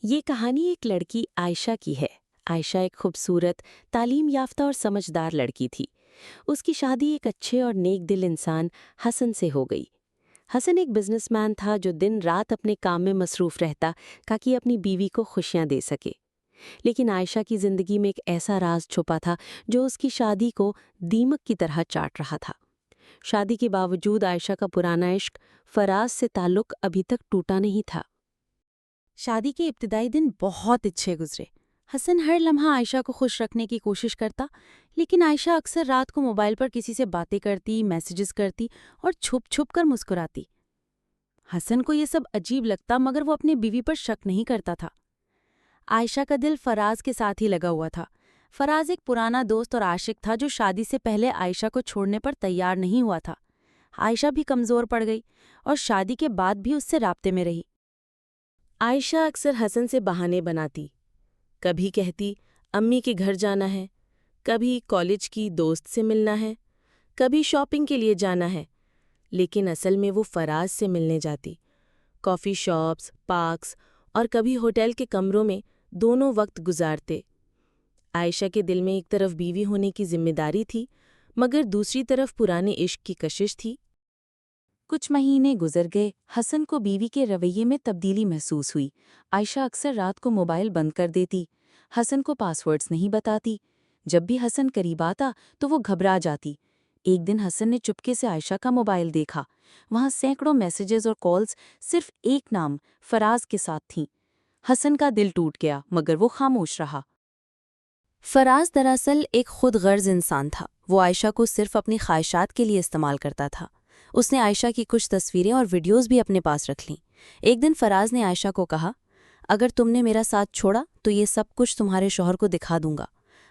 یہ کہانی ایک لڑکی عائشہ کی ہے۔ عائشہ ایک خوبصورت، تعلیم یافتہ اور سمجھدار لڑکی تھی۔ اس کی شادی ایک اچھے اور نیک دل انسان حسن سے ہو گئی۔ حسن ایک بزنس مین تھا جو دن رات اپنے کام میں مصروف رہتا تاکہ اپنی بیوی کو خوشیاں دے سکے۔ لیکن عائشہ کی زندگی میں ایک ایسا راز چھپا تھا جو اس کی شادی کو دیمک کی طرح چاٹ رہا تھا۔ شادی کے باوجود عائشہ کا پرانا عشق فراز سے تعلق ابھی تک ٹوٹا نہیں تھا۔ شادی کے ابتدائی دن بہت اچھے گزرے۔ حسن ہر لمحہ عائشہ کو خوش رکھنے کی کوشش کرتا، لیکن عائشہ اکثر رات کو موبائل پر کسی سے باتیں کرتی، میسیجز کرتی اور چھپ چھپ کر مسکراتی۔ حسن کو یہ سب عجیب لگتا، مگر وہ اپنی بیوی پر شک نہیں کرتا تھا۔ عائشہ کا دل فراز کے ساتھ ہی لگا ہوا تھا۔ فراز ایک پرانا دوست اور عاشق تھا جو شادی سے پہلے عائشہ کو چھوڑنے پر تیار نہیں ہوا تھا۔ عائشہ بھی کمزور پڑ گئی اور شادی کے بعد بھی اس سے رابطے میں رہی۔ عائشہ اکثر حسن سے بہانے بناتی، کبھی کہتی امی کے گھر جانا ہے، کبھی کالج کی دوست سے ملنا ہے، کبھی شاپنگ کے لیے جانا ہے، لیکن اصل میں وہ فراز سے ملنے جاتی۔ کافی شاپس، پارکس اور کبھی ہوٹل کے کمروں میں دونوں وقت گزارتے۔ عائشہ کے دل میں ایک طرف بیوی ہونے کی ذمہ داری تھی، مگر دوسری طرف پرانے عشق کی کشش تھی۔ کچھ مہینے گزر گئے۔ حسن کو بیوی کے رویے میں تبدیلی محسوس ہوئی۔ عائشہ اکثر رات کو موبائل بند کر دیتی، حسن کو پاس ورڈز نہیں بتاتی۔ جب بھی حسن قریب آتا تو وہ گھبرا جاتی۔ ایک دن حسن نے چپکے سے عائشہ کا موبائل دیکھا۔ وہاں سینکڑوں میسیجز اور کالز صرف ایک نام فراز کے ساتھ تھیں۔ حسن کا دل ٹوٹ گیا، مگر وہ خاموش رہا۔ فراز دراصل ایک خود غرض انسان تھا۔ وہ عائشہ کو صرف اپنی خواہشات کے لیے استعمال کرتا تھا۔ اس نے عائشہ کی کچھ تصویریں اور ویڈیوز بھی اپنے پاس رکھ لیں۔ ایک دن فراز نے عائشہ کو کہا، اگر تم نے میرا ساتھ چھوڑا تو یہ سب کچھ تمہارے شوہر کو دکھا دوں گا۔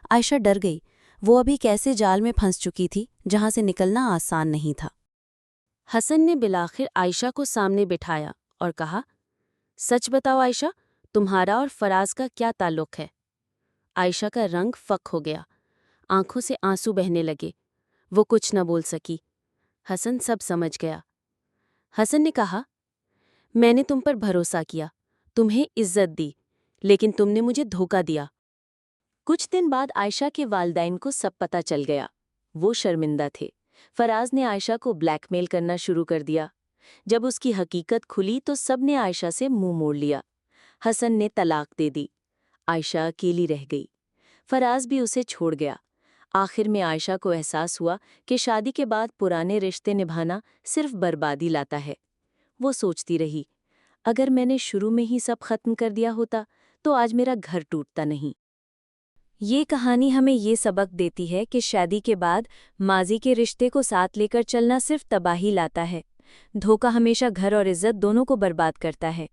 عائشہ ڈر گئی۔ وہ ابھی کیسے جال میں پھنس چکی تھی جہاں سے نکلنا آسان نہیں تھا۔ حسن نے بالآخر عائشہ کو سامنے بٹھایا اور کہا، سچ بتاؤ عائشہ، تمہارا اور فراز کا کیا تعلق ہے؟ عائشہ کا رنگ فک ہو گیا، آنکھوں سے آنسو بہنے لگے۔ وہ کچھ نہ بول سکی۔ حسن سب سمجھ گیا۔ حسن نے کہا، میں نے تم پر بھروسہ کیا، تمہیں عزت دی، لیکن تم نے مجھے دھوکہ دیا۔ کچھ دن بعد عائشہ کے والدین کو سب پتہ چل گیا۔ وہ شرمندہ تھے۔ فراز نے عائشہ کو بلیک میل کرنا شروع کر دیا۔ جب اس کی حقیقت کھلی تو سب نے عائشہ سے منہ موڑ لیا۔ حسن نے طلاق دے دی۔ عائشہ اکیلی رہ گئی۔ فراز بھی اسے چھوڑ گیا۔ آخر میں عائشہ کو احساس ہوا کہ شادی کے بعد پرانے رشتے نبھانا صرف بربادی لاتا ہے۔ وہ سوچتی رہی، اگر میں نے شروع میں ہی سب ختم کر دیا ہوتا تو آج میرا گھر ٹوٹتا نہیں۔ یہ کہانی ہمیں یہ سبق دیتی ہے کہ شادی کے بعد ماضی کے رشتے کو ساتھ لے کر چلنا صرف تباہی لاتا ہے۔ دھوکہ ہمیشہ گھر اور عزت دونوں کو برباد کرتا ہے۔